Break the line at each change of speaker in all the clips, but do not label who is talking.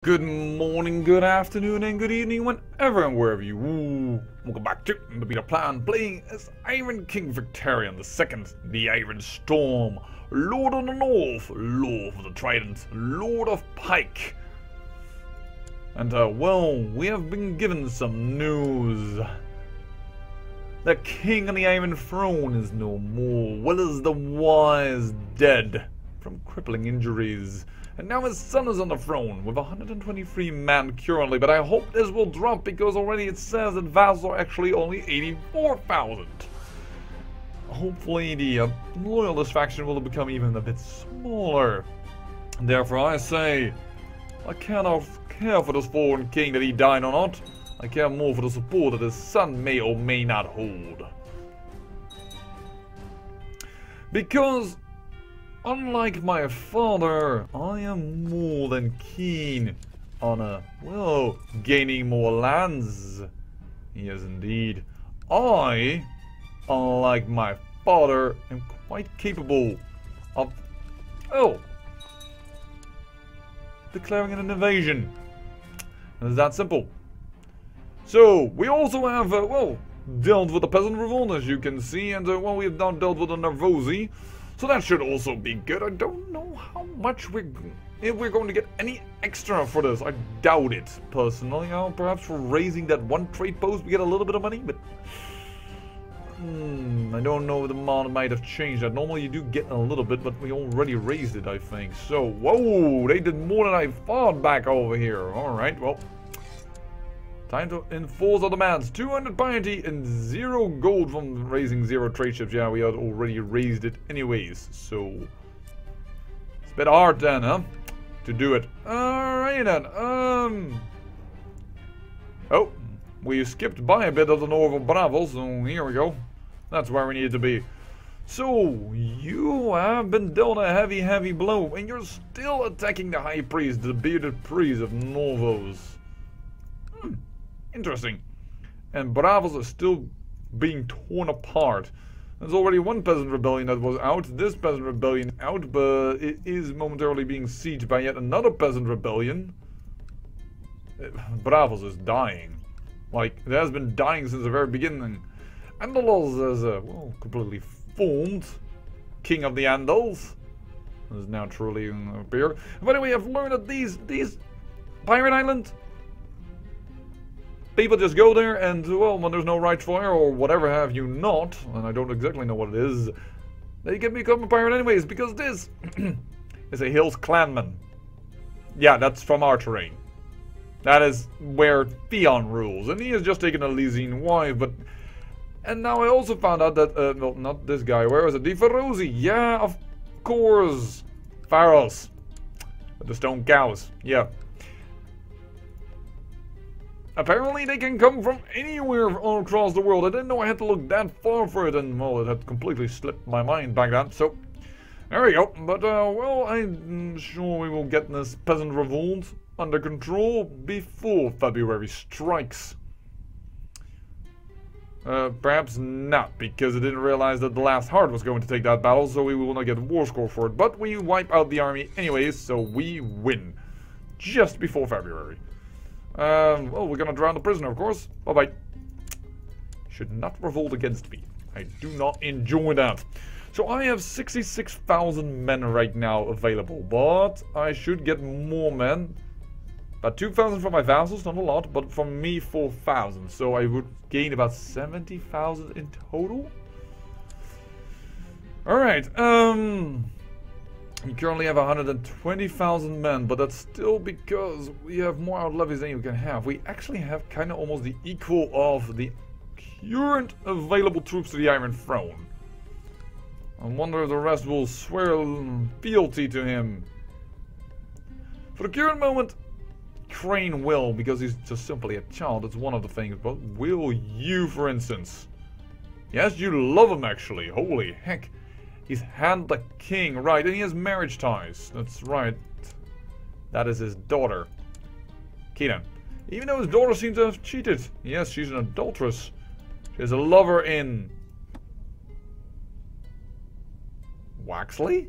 Good morning, good afternoon, and good evening, whenever and wherever you welcome back to the Beta Plan, playing as Iron King Victorian II, the Iron Storm, Lord of the North, Lord of the Trident, Lord of Pike. And well, we have been given some news. The King on the Iron Throne is no more. Willis the Wise dead from crippling injuries. And now his son is on the throne with 123 men currently, but I hope this will drop because already it says that vassals are actually only 84,000. Hopefully the loyalist faction will become even a bit smaller. Therefore I say, I cannot care for this fallen king that he died or not. I care more for the support that his son may or may not hold. Because unlike my father, I am more than keen on, well, gaining more lands. Yes, indeed. I, unlike my father, am quite capable of, declaring an invasion. It's that simple. So, we also have, well, dealt with the peasant revolt, as you can see, and, well, we have now dealt with the Nervosi. So that should also be good. I don't know how much if we're going to get any extra for this. I doubt it, personally. Perhaps for raising that one trade post we get a little bit of money, but I don't know if the amount might have changed that. Normally you do get a little bit, but we already raised it, I think. So, whoa, they did more than I thought back over here. Alright, well, time to enforce our demands. 200 piety and 0 gold from raising 0 trade ships. Yeah, we had already raised it anyways, so it's a bit hard then, huh? To do it. Alright then, oh, we skipped by a bit of the North of Bravo, so here we go. That's where we need to be. So, you have been dealt a heavy blow, and you're still attacking the High Priest, the bearded priest of Norvos. Interesting. And Bravos are still being torn apart. There's already one peasant rebellion that was out. This peasant rebellion out, but it is momentarily being sieged by yet another peasant rebellion. Bravos is dying. Like, it has been dying since the very beginning. Andalos is, well, completely formed. King of the Andals. Is now truly appear. By the way, I've learned that these Pirate Island people just go there and, well, when there's no right fire or whatever have you not, and I don't exactly know what it is, they can become a pirate anyways, because this is a Hills Clanman. Yeah, that's from our terrain. That is where Theon rules, and he has just taken a Lysine wife, but... And now I also found out that, well, not this guy, where is it? Di Ferozi, yeah, of course. Pharos. The stone cows, yeah. Apparently they can come from anywhere all across the world. I didn't know I had to look that far for it, and well, it had completely slipped my mind back then. So, there we go. But, well, I'm sure we will get this peasant revolt under control before February strikes. Perhaps not, because I didn't realize that the last heart was going to take that battle, so we will not get a war score for it. But we wipe out the army anyways, so we win. Just before February. Well, we're gonna drown the prisoner, of course. Bye-bye. Should not revolt against me. I do not enjoy that. So I have 66,000 men right now available, but I should get more men. About 2,000 from my vassals, not a lot, but from me 4,000. So I would gain about 70,000 in total. Alright, we currently have 120,000 men, but that's still because we have more out levies than you can have. We actually have kind of almost the equal of the current available troops to the Iron Throne. I wonder if the rest will swear fealty to him. For the current moment, Crane will, because he's just simply a child. It's one of the things. But will you, for instance? Yes, you love him actually. Holy heck. He's hand the king, right, and he has marriage ties. That's right. That is his daughter. Kenan. Even though his daughter seems to have cheated. Yes, she's an adulteress. She has a lover in... Waxley?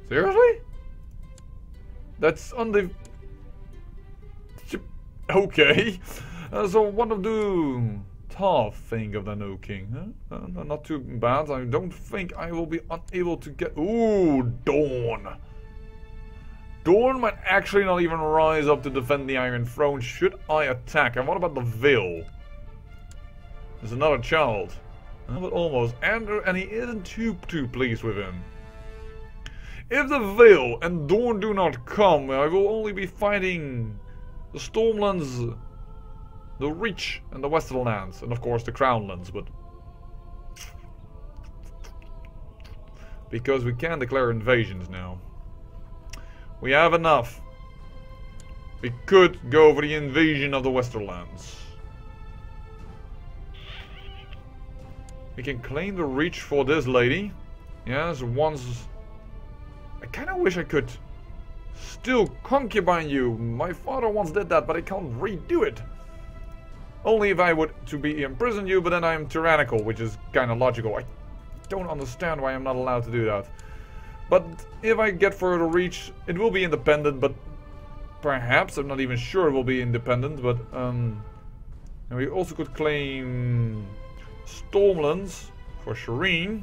Seriously? That's Okay. So what do Tough think of the new king? Huh? Not too bad. I don't think I will be unable to get... Ooh, Dawn. Dawn might actually not even rise up to defend the Iron Throne should I attack. And what about the Veil? There's another child. But almost. And he isn't too pleased with him. If the Veil and Dawn do not come, I will only be fighting the Stormlands, the Reach, and the Westerlands, and of course the Crownlands, but... Because we can declare invasions now. We have enough. We could go for the invasion of the Westerlands. We can claim the Reach for this lady. Yes, once... I kinda wish I could still concubine you. My father once did that, but I can't redo it. Only if I would to be imprison you, but then I'm tyrannical, which is kinda logical. I don't understand why I'm not allowed to do that. But if I get further Reach, it will be independent, but perhaps, I'm not even sure it will be independent, but and we also could claim Stormlands for Shireen.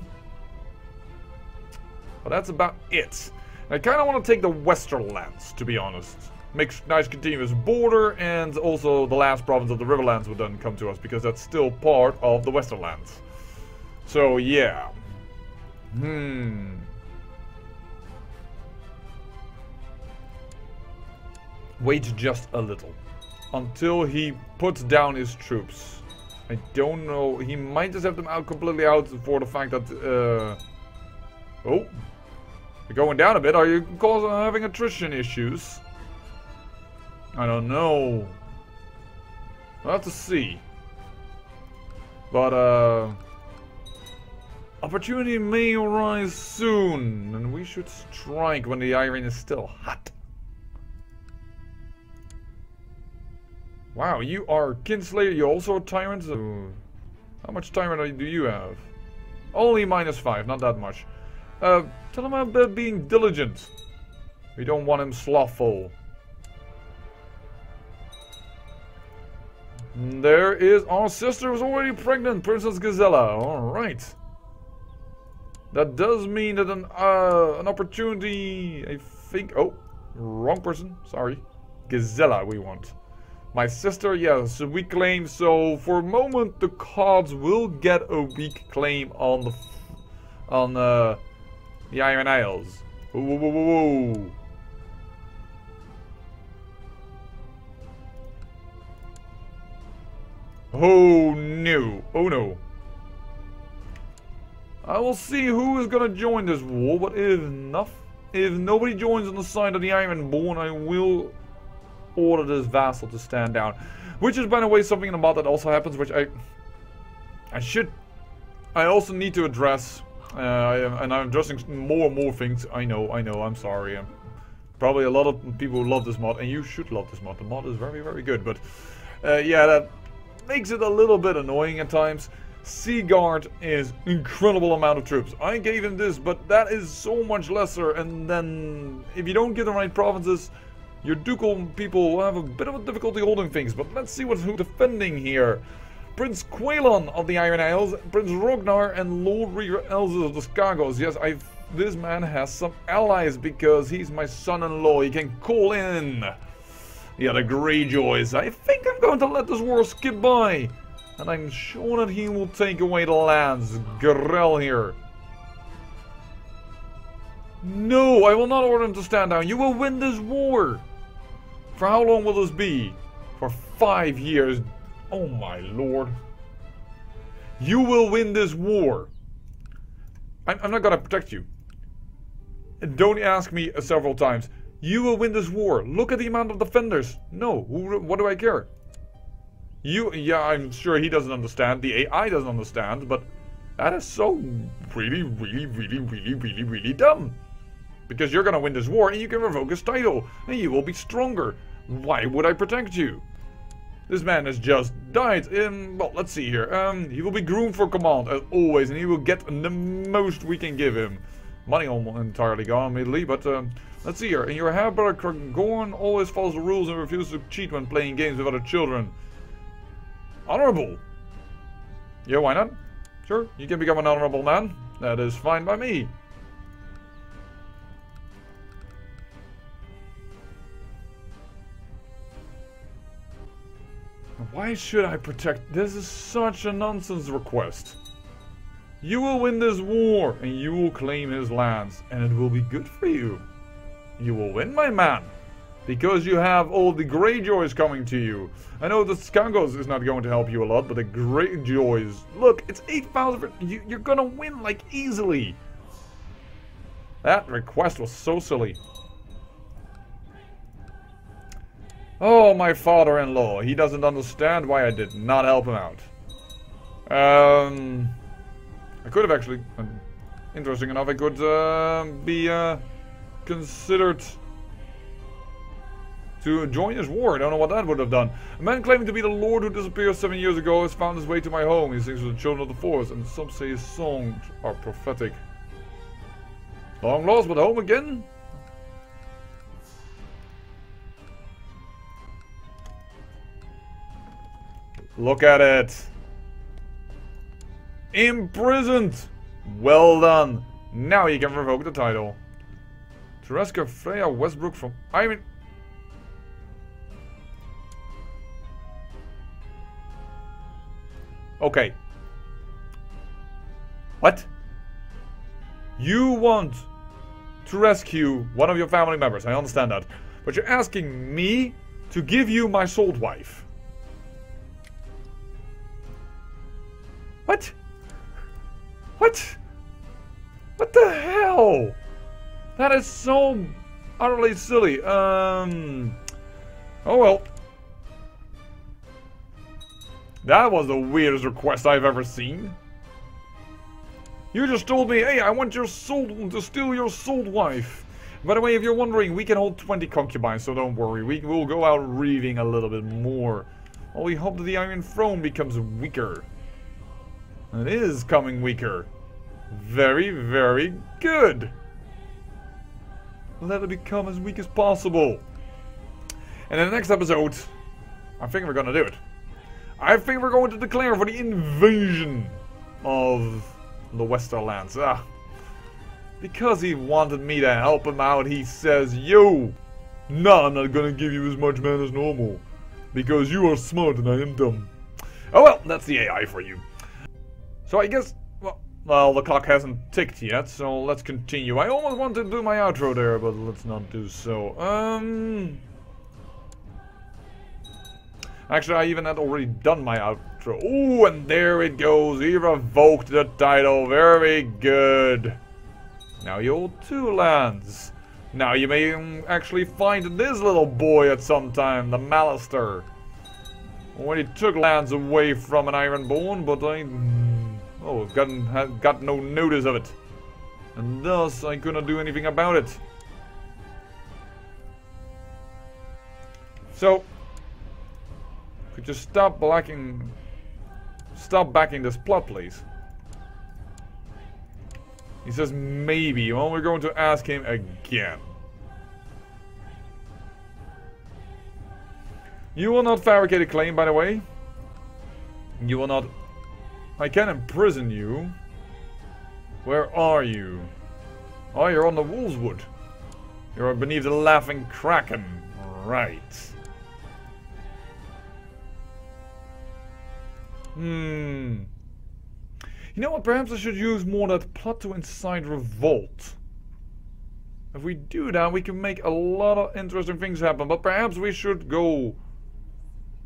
But that's about it. I kind of want to take the Westerlands, to be honest. Makes nice continuous border, and also the last province of the Riverlands would then come to us, because that's still part of the Westerlands. So, yeah. Wait just a little. Until he puts down his troops. I don't know. He might just have them out completely out for the fact that... Oh. You're going down a bit. Are you having attrition issues? I don't know. We'll have to see. But, opportunity may arise soon. And we should strike when the iron is still hot. Wow, you are Kinslayer. You're also a tyrant. How much tyrant do you have? Only -5, not that much. Tell him about being diligent. We don't want him slothful. There is our sister who's already pregnant, Princess Gazella. Alright. That does mean that an opportunity, I think... Oh, wrong person. Sorry. Gazella we want. My sister, yes, we claim. So for a moment, the cards will get a weak claim on the Iron Isles. Whoa, whoa, whoa, whoa, whoa. Oh no! Oh no! I will see who is gonna join this war, but if nobody joins on the side of the Ironborn, I will order this vassal to stand down. Which is, by the way, something in the mod that also happens, which I also need to address. And I'm addressing more and more things. I know, I'm sorry. Probably a lot of people love this mod, and you should love this mod. The mod is very, very good, but yeah, that makes it a little bit annoying at times. Seaguard is incredible amount of troops. I gave him this, but that is so much lesser, and then if you don't get the right provinces, your ducal people will have a bit of a difficulty holding things. But let's see who's defending here. Prince Quaelon of the Iron Isles, Prince Rognar, and Lord Reaver Elzes of the Skagos. Yes, this man has some allies because he's my son-in-law. He can call in. Yeah, the Greyjoys. I think I'm going to let this war skip by. And I'm sure that he will take away the lands. Grell here. No, I will not order him to stand down. You will win this war. For how long will this be? For 5 years. Oh my lord. You will win this war. I'm not gonna protect you. Don't ask me several times. You will win this war. Look at the amount of defenders. No, what do I care? Yeah, I'm sure he doesn't understand. The AI doesn't understand, but that is so really dumb. Because you're gonna win this war and you can revoke his title. And you will be stronger. Why would I protect you? This man has just died. Well, let's see here. He will be groomed for command as always, and he will get the most we can give him. money almost entirely gone immediately, but let's see here. In your half-brother Gorn always follows the rules and refuses to cheat when playing games with other children. Honorable. Yeah, why not? Sure, you can become an honorable man. That is fine by me. Why should I protect? This is such a nonsense request. You will win this war, and you will claim his lands, and it will be good for you. You will win, my man, because you have all the Greyjoys coming to you. I know the Skangos is not going to help you a lot, but the Greyjoys... Look, it's 8,000... You're gonna win, like, easily. That request was so silly. Oh, my father-in-law. He doesn't understand why I did not help him out. I could have actually... interesting enough, I could be considered to join his war. I don't know what that would have done. A man claiming to be the lord who disappeared 7 years ago has found his way to my home. He sings for the children of the forest, and some say his songs are prophetic. Long lost, but home again? Look at it. Imprisoned. Well done. Now you can revoke the title. To rescue Freya Westbrook from Iron... Okay. What? You want to rescue one of your family members. I understand that. But you're asking me to give you my souled wife. What? What? What the hell? That is so utterly silly. Oh well. That was the weirdest request I've ever seen. You just told me, hey, I want your soul to steal your souled wife. By the way, if you're wondering, we can hold 20 concubines, so don't worry. We will go out reaving a little bit more. Well, we hope that the Iron Throne becomes weaker. It is coming weaker. Very, very good. Let it become as weak as possible. And in the next episode, I think we're gonna do it. I think we're going to declare for the invasion of the Westerlands. Because he wanted me to help him out, he says, yo, no, I'm not gonna give you as much mana as normal. Because you are smart and I am dumb. Oh well, that's the AI for you. So I guess, well, the clock hasn't ticked yet, so let's continue. I almost wanted to do my outro there, but let's not do so. Actually, I even had already done my outro. Ooh, and there it goes. He revoked the title. Very good. Now you hold 2 lands. Now you may actually find this little boy at some time, the Malister. When he took lands away from an Ironborn, but I... oh, got no notice of it. And thus, I couldn't do anything about it. So... could you stop backing this plot, please? He says maybe. Well, we're going to ask him again. You will not fabricate a claim, by the way. You will not... I can imprison you. Where are you? Oh, you're on the Wolveswood. You're beneath the Laughing Kraken. Right. You know what? Perhaps I should use more that plot to incite revolt. If we do that, we can make a lot of interesting things happen. But perhaps we should go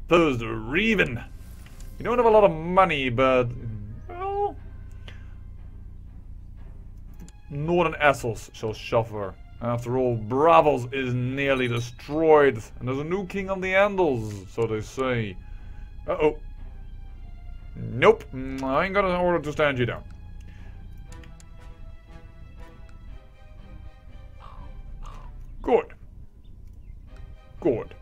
Thursday Reven. We don't have a lot of money, but well, Northern Essos shall suffer. After all, Bravos is nearly destroyed, and there's a new king on the Andals, so they say. Uh-oh. Nope, I ain't got an order to stand you down. Good. Good.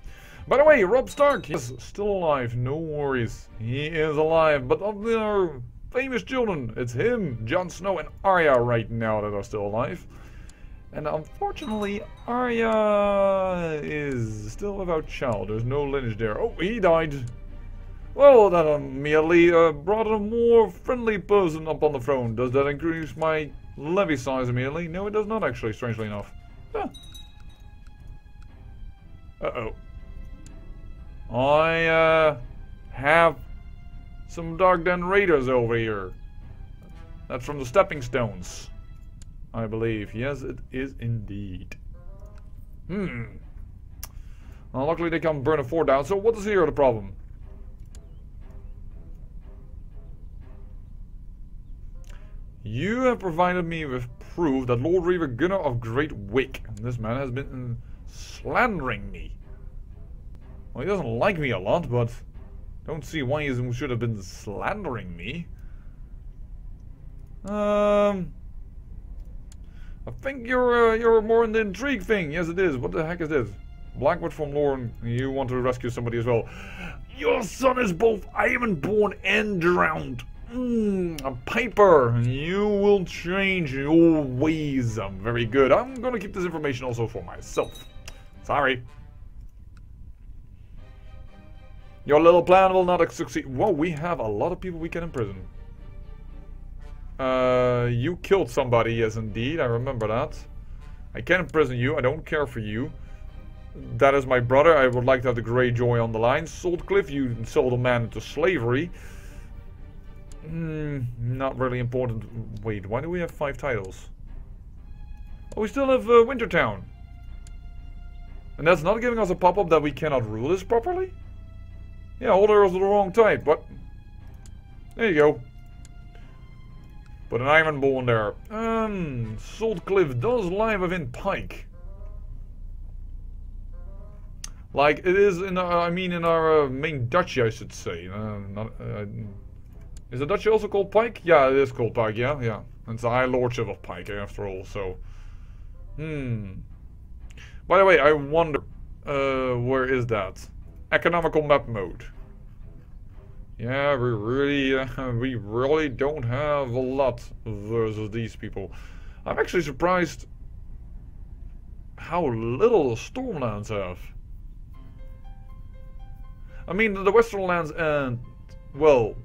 By the way, Robb Stark is still alive, no worries. He is alive, but of the famous children. It's him, Jon Snow, and Arya right now that are still alive. And unfortunately, Arya is still without child. There's no lineage there. Oh, he died. Well, that immediately brought a more friendly person up on the throne. Does that increase my levy size immediately? No, it does not actually, strangely enough. Huh. Uh-oh. I have some Dark Den Raiders over here. That's from the Stepping Stones, I believe. Yes, it is indeed. Well, luckily they can't burn a fort down, so what is here the problem? You have provided me with proof that Lord Reaver Gunnar of Great Wick, and this man has been slandering me. Well, he doesn't like me a lot, but don't see why he should have been slandering me. I think you're more in the intrigue thing. Yes, it is. What the heck is this? Blackwood from Lorne. You want to rescue somebody as well. Your son is both Ironborn and drowned. A piper. You will change your ways. Very good. I'm gonna keep this information also for myself. Sorry. Your little plan will not succeed. Whoa, we have a lot of people we can imprison. You killed somebody, yes indeed, I remember that. I can imprison you, I don't care for you. That is my brother, I would like to have the Greyjoy on the line. Saltcliffe, you sold a man into slavery. Not really important. Wait, why do we have 5 titles? Oh, we still have Wintertown. And that's not giving us a pop-up that we cannot rule this properly? Yeah, Holder was the wrong type, but... There you go. Put an Ironborn there. Saltcliffe does lie within Pike. Like, it is in our, in our main duchy, I should say. Is the duchy also called Pike? Yeah, it is called Pike, yeah. It's the High Lordship of Pike, after all, so... By the way, I wonder... where is that? Economical map mode. Yeah, we really don't have a lot versus these people. I'm actually surprised how little the Stormlands have. I mean, the Western lands and, well,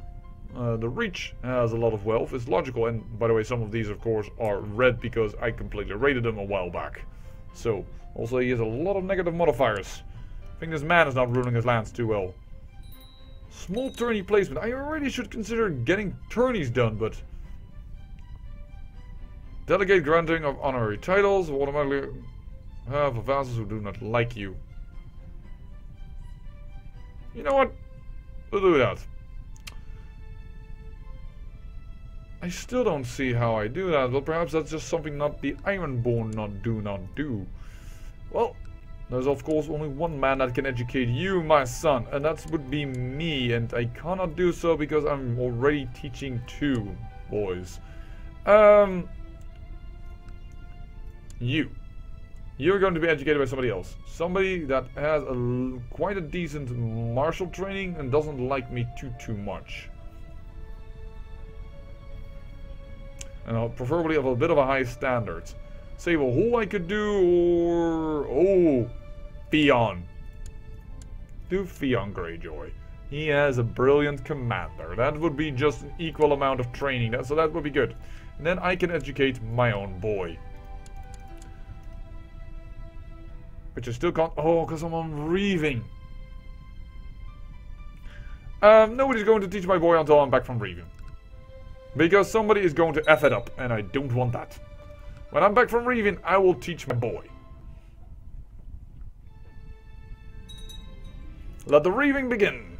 the Reach has a lot of wealth. It's logical, and by the way, some of these, of course, are red because I completely raided them a while back. So, also he has a lot of negative modifiers. I think this man is not ruling his lands too well. Small tourney placement. I already should consider getting tourneys done, but... Delegate granting of honorary titles will automatically have vassals who do not like you. You know what? We'll do that. I still don't see how I do that, but perhaps that's just something not the Ironborn not do. Well... There's of course only one man that can educate you, my son, and that would be me, and I cannot do so because I'm already teaching 2 boys. You're going to be educated by somebody else. Somebody that has quite a decent martial training and doesn't like me too much. And preferably of a bit of a high standard. Say, well, who I could do, or... Oh, Theon. Do Theon Greyjoy. He has a brilliant commander. That would be just an equal amount of training, so that would be good. And then I can educate my own boy. But you still can't... Oh, because I'm on Reaving. Nobody's going to teach my boy until I'm back from Reaving. Because somebody is going to F it up, and I don't want that. When I'm back from Reaving, I will teach my boy. Let the Reaving begin.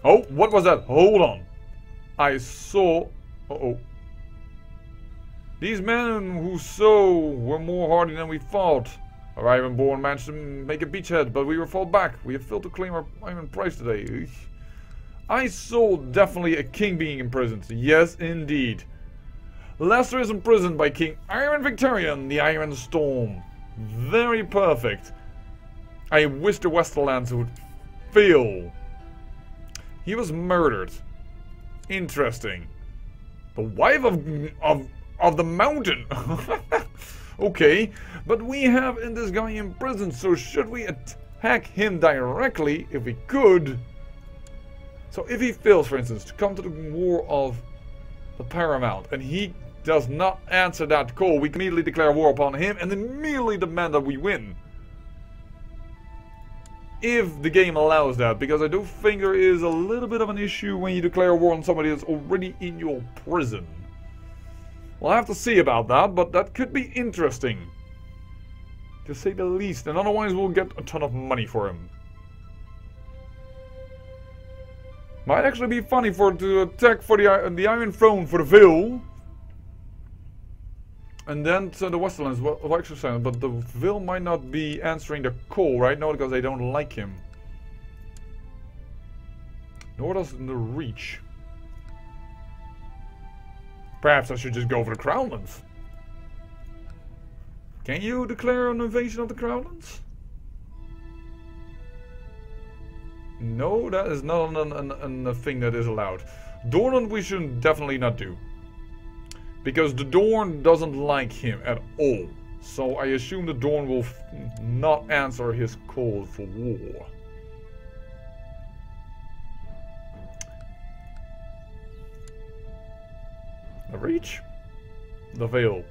Oh, what was that? Hold on. I saw... Uh-oh. These men who were more hardy than we thought. Our Ironborn managed to make a beachhead, but we were fought back. We have failed to claim our iron price today. I saw definitely a king being imprisoned. Yes, indeed. Leicester is imprisoned by King Iron Victorian, the Iron Storm. Very perfect. I wish the Westerlands would fail. He was murdered Interesting. The wife of the mountain. Okay, but we have this guy in prison, so should we attack him directly if we could? So if he fails, for instance, to come to the war of the Paramount, and he does not answer that call, we can immediately declare war upon him and immediately demand that we win. If the game allows that, because I do think there is a little bit of an issue when you declare war on somebody that's already in your prison. We'll have to see about that, but that could be interesting, to say the least, and otherwise we'll get a ton of money for him. Might actually be funny to attack for the Iron Throne for the Veil. And then to the Westerlands will exercise, but the Veil might not be answering the call right now because they don't like him. Nor does the Reach. Perhaps I should just go for the Crownlands. Can you declare an invasion of the Crownlands? No, that is not a thing that is allowed. Dorland we should definitely not do. Because the Dorn doesn't like him at all. So I assume the Dorn will not answer his call for war. The Reach? The Veil.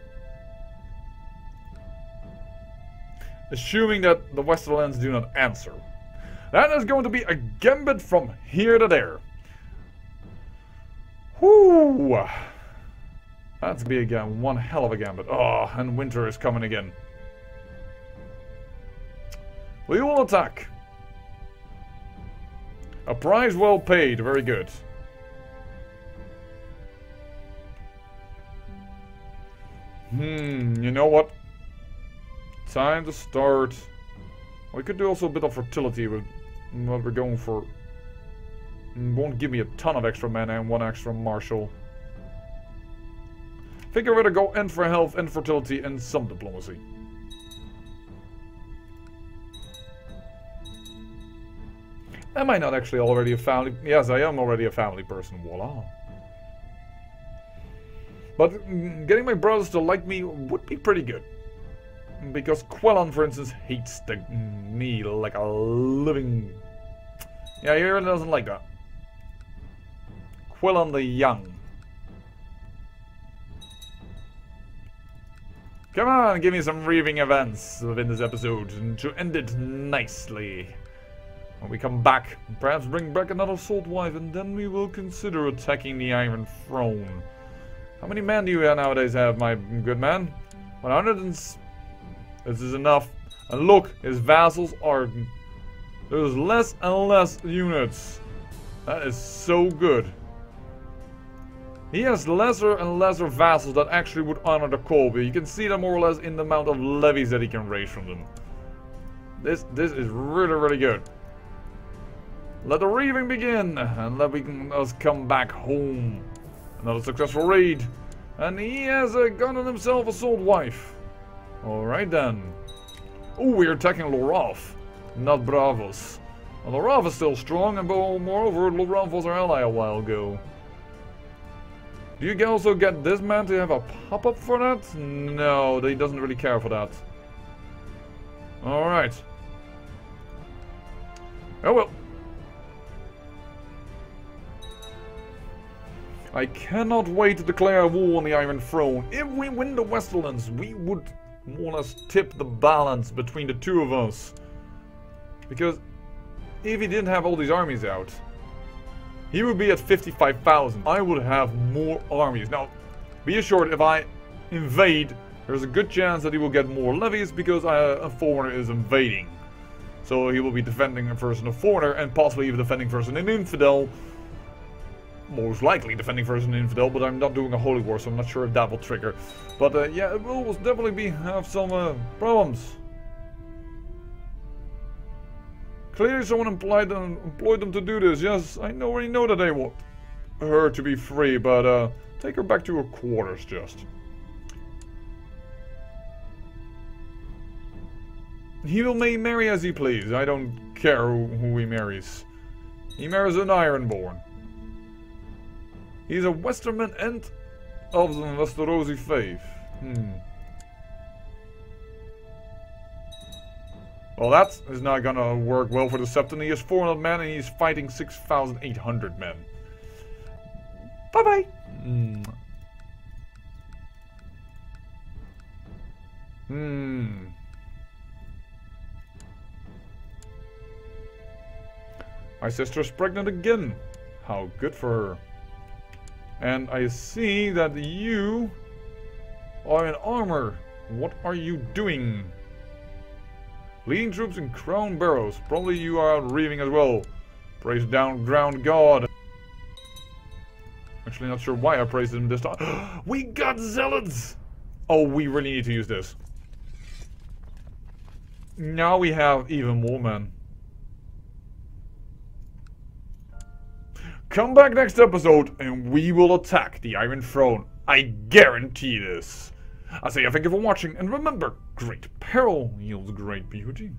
Assuming that the Westerlands do not answer. That is going to be a gambit from here to there. Whoo! That's be again one hell of a gambit. Oh, and winter is coming again. We will attack. A price well paid. Very good. You know what? Time to start. We could do also a bit of fertility with what we're going for. Won't give me a ton of extra mana and one extra marshal. I think I'd rather go end for health and fertility and some diplomacy. Am I not actually already a family? Yes, I am already a family person. Voila. But getting my brothers to like me would be pretty good. Because Quellan, for instance, hates me like a living... Yeah, he really doesn't like that. Quellan the Young. Come on, give me some reaving events within this episode and to end it nicely. When we come back, perhaps bring back another Salt Wife and then we will consider attacking the Iron Throne. How many men do you nowadays have, my good man? 100 and... This is enough. And look, his vassals are... There's less and less units. That is so good. He has lesser and lesser vassals that actually would honor the call, but you can see that more or less in the amount of levies that he can raise from them. This is really, really good. Let the reaving begin, and let us come back home. Another successful raid. And he has gotten himself a Salt Wife. Alright then. Oh, we're attacking Lorath, not Bravos. Well, Lorath is still strong, and moreover, Lorath was our ally a while ago. Do you also get this man to have a pop-up for that? No, he doesn't really care for that. Alright. Oh well. I cannot wait to declare war on the Iron Throne. If we win the Westerlands, we would more or less tip the balance between the two of us. Because if he didn't have all these armies out, he would be at 55,000. I would have more armies. Now, be assured, if I invade, there's a good chance that he will get more levies because a foreigner is invading. So he will be defending first a foreigner and possibly even defending first an infidel. Most likely defending first an infidel, but I'm not doing a holy war, so I'm not sure if that will trigger. But yeah, it will definitely have some problems. Clearly someone employed them to do this. Yes, I already know that they want her to be free, but take her back to her quarters just. He will marry as he please. I don't care who he marries. He marries an Ironborn. He's a Westerman and of the Westerosi faith. Well, that is not gonna work well for the Septon. He has 400 men and he's fighting 6,800 men. Bye-bye! My sister's pregnant again. How good for her. And I see that you are in armor. What are you doing? Leading troops in Crown Barrows. Probably you are out reaving as well. Praise down ground god. Actually not sure why I praised him this time. We got zealots! Oh, we really need to use this. Now we have even more men. Come back next episode and we will attack the Iron Throne. I guarantee this. I say thank you for watching and remember, great peril yields great beauty.